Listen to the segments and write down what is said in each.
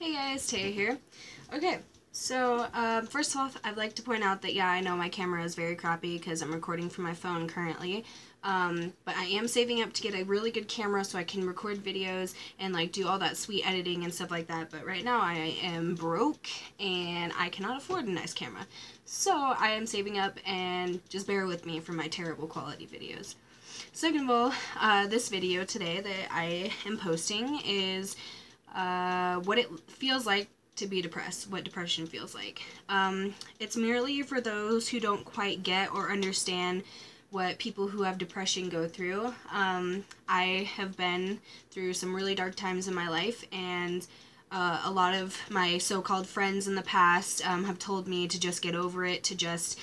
Hey guys, Taya here. Okay, so first off, I'd like to point out that yeah, I know my camera is very crappy because I'm recording from my phone currently, but I am saving up to get a really good camera so I can record videos and like do all that sweet editing and stuff like that, but right now I am broke and I cannot afford a nice camera. So I am saving up and just bear with me for my terrible quality videos. Second of all, this video today that I am posting is what it feels like to be depressed, what depression feels like. It's merely for those who don't quite get or understand what people who have depression go through. I have been through some really dark times in my life, and a lot of my so-called friends in the past have told me to just get over it, to just,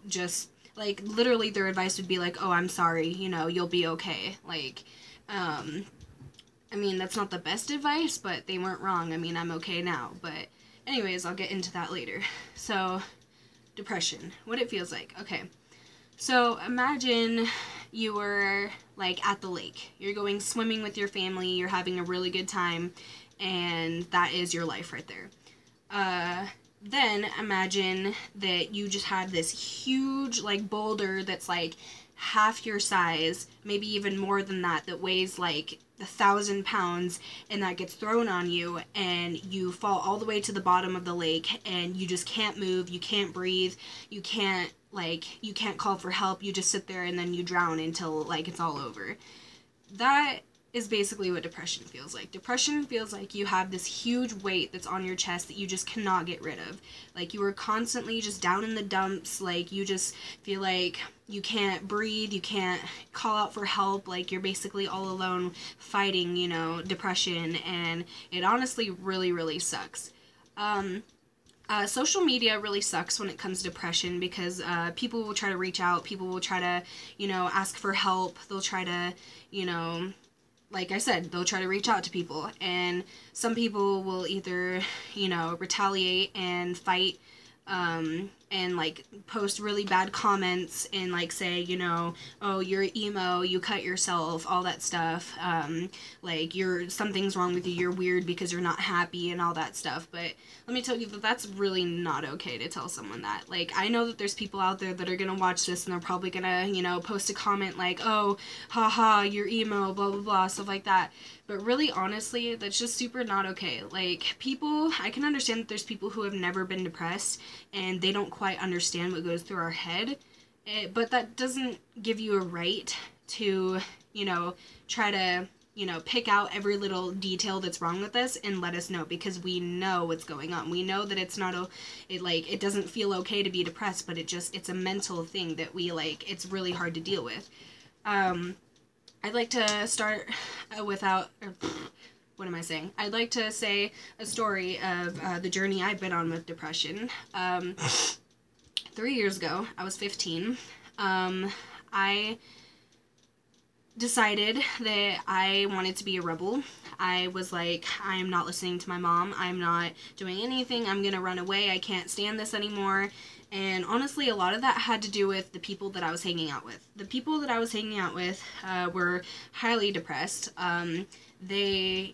just, like, literally their advice would be like, oh, I'm sorry, you'll be okay. Like, I mean, that's not the best advice, but they weren't wrong. I mean, I'm okay now. But anyways, I'll get into that later. So, depression. What it feels like. Okay. So, imagine you were, like, at the lake. You're going swimming with your family. You're having a really good time. And that is your life right there. Then, imagine that you just had this huge, like, boulder that's, like, half your size, maybe even more than that weighs, like, 1,000 pounds, and that gets thrown on you, and you fall all the way to the bottom of the lake, and you just can't move, you can't breathe, you can't call for help, you just sit there and then you drown until, like, it's all over. That is basically what depression feels like. Depression feels like you have this huge weight that's on your chest that you just cannot get rid of. Like, you are constantly just down in the dumps, like, you just feel like you can't breathe, you can't call out for help, like, you're basically all alone fighting, depression, and it honestly really, really sucks. Social media really sucks when it comes to depression because people will try to reach out, people will try to, ask for help, they'll try to, like I said, they'll try to reach out to people, and some people will either, retaliate and fight, and, like, post really bad comments and, like, say, oh, you're emo, you cut yourself, all that stuff, like, something's wrong with you, you're weird because you're not happy and all that stuff. But let me tell you that that's really not okay to tell someone that. Like, I know that there's people out there that are gonna watch this and they're probably gonna, post a comment like, oh, haha, you're emo, blah, blah, blah, stuff like that. But really, honestly, that's just super not okay. Like, I can understand that there's people who have never been depressed and they don't quite understand what goes through our head, but that doesn't give you a right to, try to, pick out every little detail that's wrong with us and let us know, because we know what's going on. We know that it's not, it doesn't feel okay to be depressed, but it's a mental thing that it's really hard to deal with. I'd like to start what am I saying? I'd like to say a story of the journey I've been on with depression. 3 years ago, I was 15. I decided that I wanted to be a rebel. I was like, I'm not listening to my mom. I'm not doing anything. I'm gonna run away. I can't stand this anymore. And honestly, a lot of that had to do with the people that I was hanging out with. The people that I was hanging out with were highly depressed. They,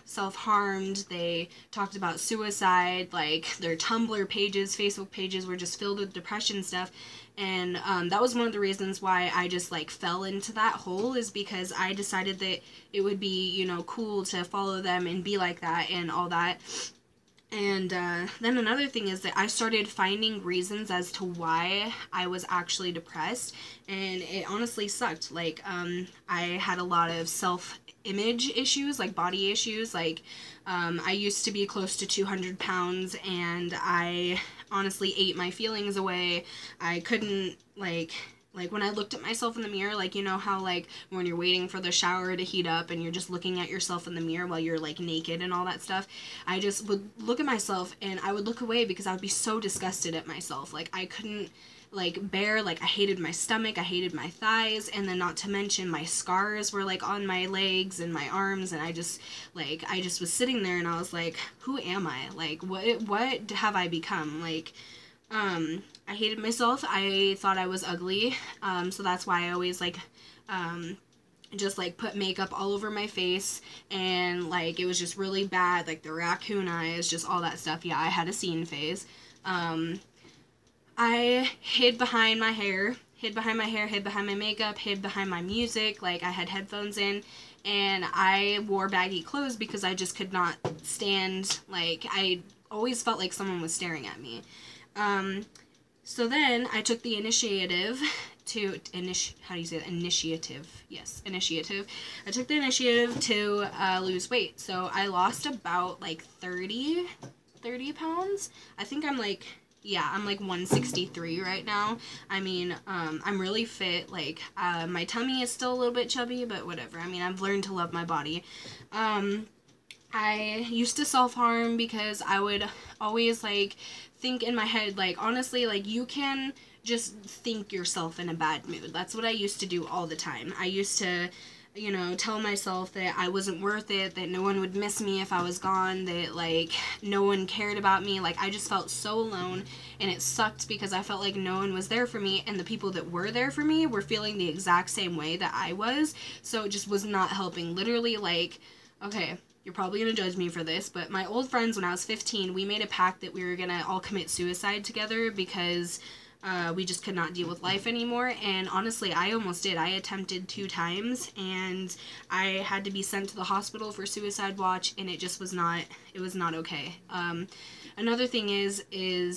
self-harmed, they talked about suicide, like, their Tumblr pages, Facebook pages were just filled with depression stuff, and that was one of the reasons why I just, fell into that hole, is because I decided that it would be, cool to follow them and be like that and all that. And then another thing is that I started finding reasons as to why I was actually depressed, and it honestly sucked. Like, I had a lot of self-image issues, like body issues. Like, I used to be close to 200 pounds, and I honestly ate my feelings away. I couldn't, like, when I looked at myself in the mirror, like, how, like, when you're waiting for the shower to heat up and you're just looking at yourself in the mirror while you're, like, naked and all that stuff, I just would look at myself and I would look away because I would be so disgusted at myself. Like, I couldn't, bear, I hated my stomach, I hated my thighs, and then not to mention my scars were, on my legs and my arms, and I just was sitting there and I was like, who am I? Like, what have I become? I hated myself. I thought I was ugly, so that's why I always, just like put makeup all over my face, and like it was just really bad, like the raccoon eyes, just all that stuff. Yeah, I had a scene phase. I hid behind my hair, hid behind my makeup, hid behind my music. Like I had headphones in, and I wore baggy clothes because I just could not stand, like I always felt like someone was staring at me. So then I took the initiative to, how do you say that? Initiative. Yes, initiative. I took the initiative to lose weight. So I lost about like 30 pounds. I think I'm like, yeah, I'm like 163 right now. I mean, I'm really fit. Like, my tummy is still a little bit chubby, but whatever. I mean, I've learned to love my body. I used to self-harm because I would always, like, think in my head, like, honestly, like, you can just think yourself in a bad mood. That's what I used to do all the time. I used to, you know, tell myself that I wasn't worth it, that no one would miss me if I was gone, that, like, no one cared about me. Like, I just felt so alone, and it sucked because I felt like no one was there for me, and the people that were there for me were feeling the exact same way that I was, so it just was not helping. Literally, like, okay, you're probably going to judge me for this, but my old friends, when I was 15, we made a pact that we were going to all commit suicide together because we just could not deal with life anymore. And honestly, I almost did. I attempted 2 times, and I had to be sent to the hospital for suicide watch, and it just was not, it was not okay. Another thing is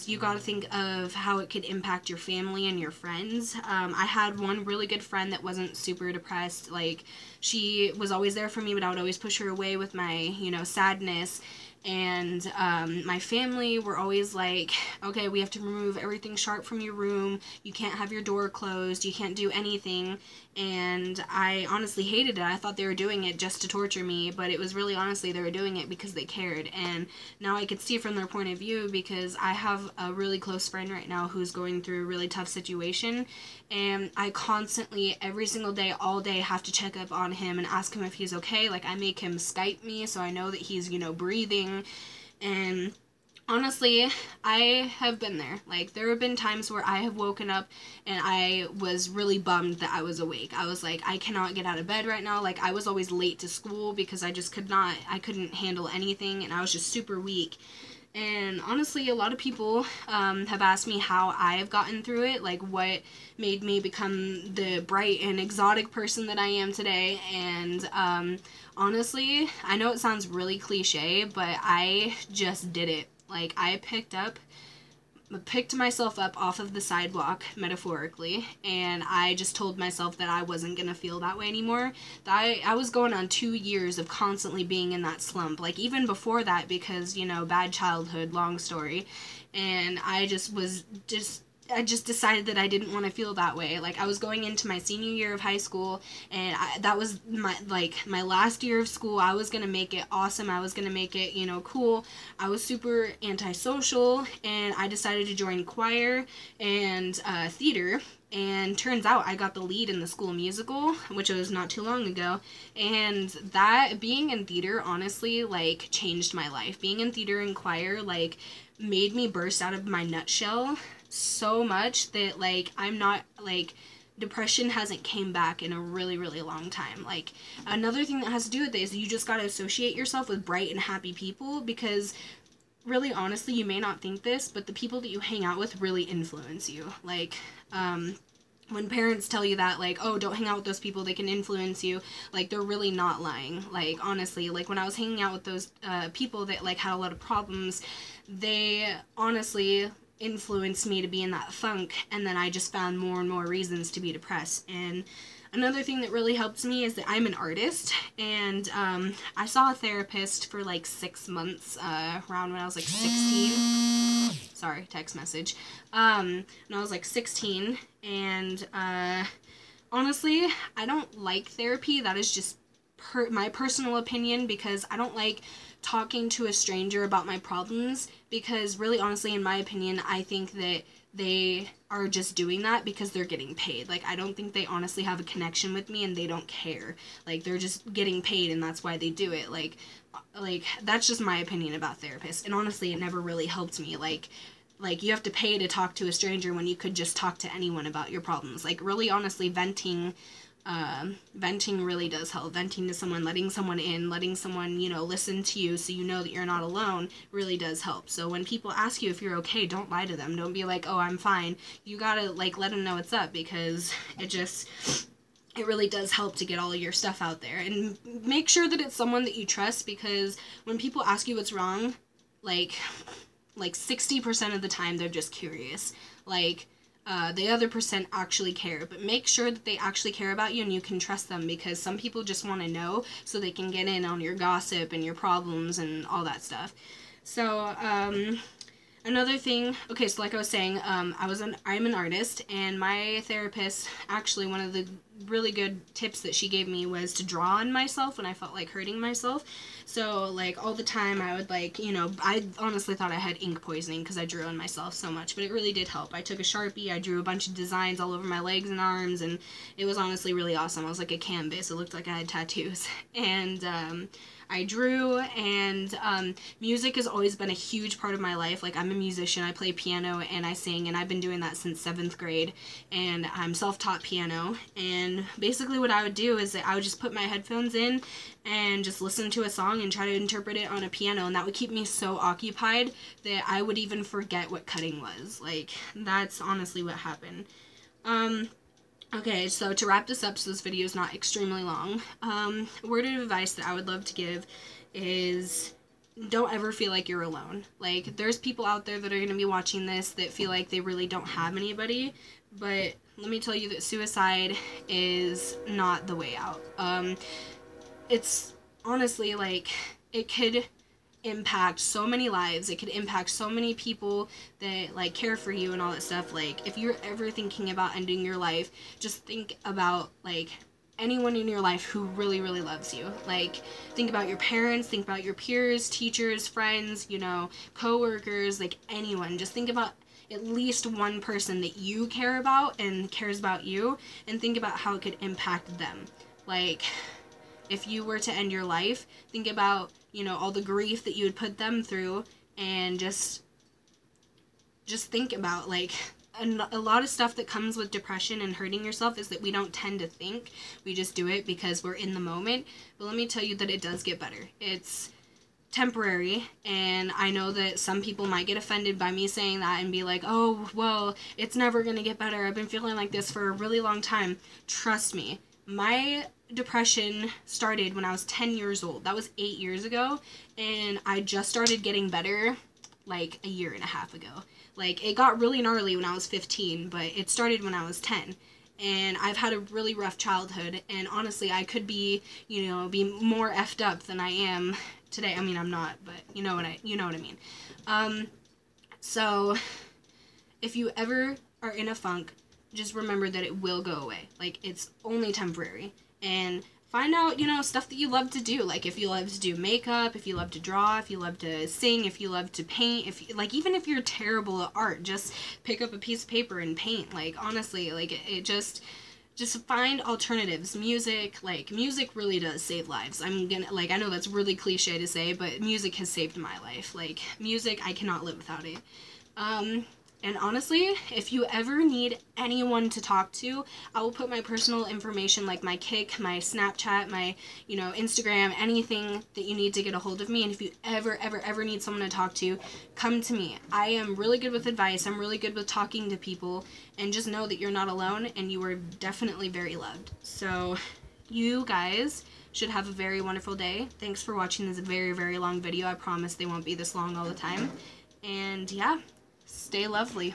you got to think of how it could impact your family and your friends. I had one really good friend that wasn't super depressed. Like, she was always there for me, but I would always push her away with my, you know, sadness. And my family were always like, okay, we have to remove everything sharp from your room. You can't have your door closed. You can't do anything. And I honestly hated it. I thought they were doing it just to torture me, but it was really honestly they were doing it because they cared. And now I could see from their point of view, because I have a really close friend right now who's going through a really tough situation, and I constantly, every single day, all day, have to check up on him and ask him if he's okay. Like, I make him Skype me so I know that he's, you know, breathing. And honestly, I have been there. Like, there have been times where I have woken up and I was really bummed that I was awake. I was like, I cannot get out of bed right now. Like, I was always late to school because I just I couldn't handle anything, and I was just super weak. And honestly, a lot of people have asked me how I've gotten through it, like what made me become the bright and exotic person that I am today. And honestly, I know it sounds really cliche, but I just did it. Like, I picked myself up off of the sidewalk, metaphorically, and I just told myself that I wasn't gonna feel that way anymore. That I was going on 2 years of constantly being in that slump, like even before that, because, you know, bad childhood, long story, and I just decided that I didn't want to feel that way. Like, I was going into my senior year of high school, and that was my last year of school. I was going to make it awesome. I was going to make it, you know, cool. I was super antisocial, and I decided to join choir and theater. And turns out I got the lead in the school musical, which was not too long ago. And that, being in theater, honestly, like, changed my life. Being in theater and choir, like, made me burst out of my nutshell so much that, like, I'm not, like, depression hasn't came back in a really, really long time. Like, another thing that has to do with it is you just gotta associate yourself with bright and happy people, because really, honestly, you may not think this, but the people that you hang out with really influence you. Like, when parents tell you that, like, oh, don't hang out with those people, they can influence you, like, they're really not lying. Like, honestly, like, when I was hanging out with those people that, like, had a lot of problems, they honestly influenced me to be in that funk, and then I just found more and more reasons to be depressed. And another thing that really helps me is that I'm an artist, and I saw a therapist for like 6 months around when I was like 16. Sorry, text message. When I was like 16, and honestly, I don't like therapy. That is just my personal opinion, because I don't like talking to a stranger about my problems, because really, honestly, in my opinion, I think that they are just doing that because they're getting paid. Like, I don't think they honestly have a connection with me, and they don't care. Like, they're just getting paid, and that's why they do it. Like that's just my opinion about therapists. And honestly, it never really helped me. Like, you have to pay to talk to a stranger when you could just talk to anyone about your problems. Like, really, honestly, venting venting really does help. Venting to someone, letting someone in, letting someone, you know, listen to you so you know that you're not alone really does help. So when people ask you if you're okay, don't lie to them. Don't be like, oh, I'm fine. You gotta, like, let them know what's up, because it really does help to get all of your stuff out there. And make sure that it's someone that you trust, because when people ask you what's wrong, like 60% of the time they're just curious. Like, the other percent actually care, but make sure that they actually care about you and you can trust them, because some people just want to know so they can get in on your gossip and your problems and all that stuff. So, another thing, okay, so like I was saying, I'm an artist, and my therapist, actually, one of the really good tips that she gave me was to draw on myself when I felt like hurting myself. So, like, all the time I would, like, you know, I honestly thought I had ink poisoning because I drew on myself so much, but it really did help. I took a Sharpie, I drew a bunch of designs all over my legs and arms, and it was honestly really awesome. I was like a canvas. It looked like I had tattoos. And, I drew, and music has always been a huge part of my life. Like, I'm a musician, I play piano, and I sing, and I've been doing that since 7th grade, and I'm self-taught piano. And basically what I would do is that I would just put my headphones in and just listen to a song and try to interpret it on a piano, and that would keep me so occupied that I would even forget what cutting was. Like, that's honestly what happened. Okay, so to wrap this up so this video is not extremely long, word of advice that I would love to give is don't ever feel like you're alone. Like, there's people out there that are going to be watching this that feel like they really don't have anybody, but let me tell you that suicide is not the way out. It's honestly, like, it could impact so many lives. It could impact so many people that, like, care for you and all that stuff. Like, if you're ever thinking about ending your life, just think about, like, anyone in your life who really, really loves you. Like, think about your parents, think about your peers, teachers, friends, you know, co-workers, like, anyone. Just think about at least one person that you care about and cares about you, and think about how it could impact them. Like, if you were to end your life, think about, you know, all the grief that you would put them through, and just think about, like, a lot of stuff that comes with depression and hurting yourself is that we don't tend to think. We just do it because we're in the moment. But let me tell you that it does get better. It's temporary, and I know that some people might get offended by me saying that and be like, oh, well, it's never gonna get better. I've been feeling like this for a really long time. Trust me, my depression started when I was 10 years old. That was 8 years ago, and I just started getting better like a year and a half ago. Like, it got really gnarly when I was 15, but it started when I was 10. And I've had a really rough childhood, and honestly, I could be, you know, be more effed up than I am today. I mean, I'm not, but you know what I mean. So if you ever are in a funk, just remember that it will go away. Like, it's only temporary. And find out, you know, stuff that you love to do. Like, if you love to do makeup, if you love to draw, if you love to sing, if you love to paint, even if you're terrible at art, just pick up a piece of paper and paint. Like, honestly, like, it just find alternatives. Music really does save lives. I know that's really cliche to say, but music has saved my life. Like, music, I cannot live without it. And honestly, if you ever need anyone to talk to, I will put my personal information, like my Kik, my Snapchat, my, you know, Instagram, anything that you need to get a hold of me. And if you ever need someone to talk to, come to me. I am really good with advice. I'm really good with talking to people. And just know that you're not alone, and you are definitely very loved. So you guys should have a very wonderful day. Thanks for watching this very, very long video. I promise they won't be this long all the time. And yeah, stay lovely.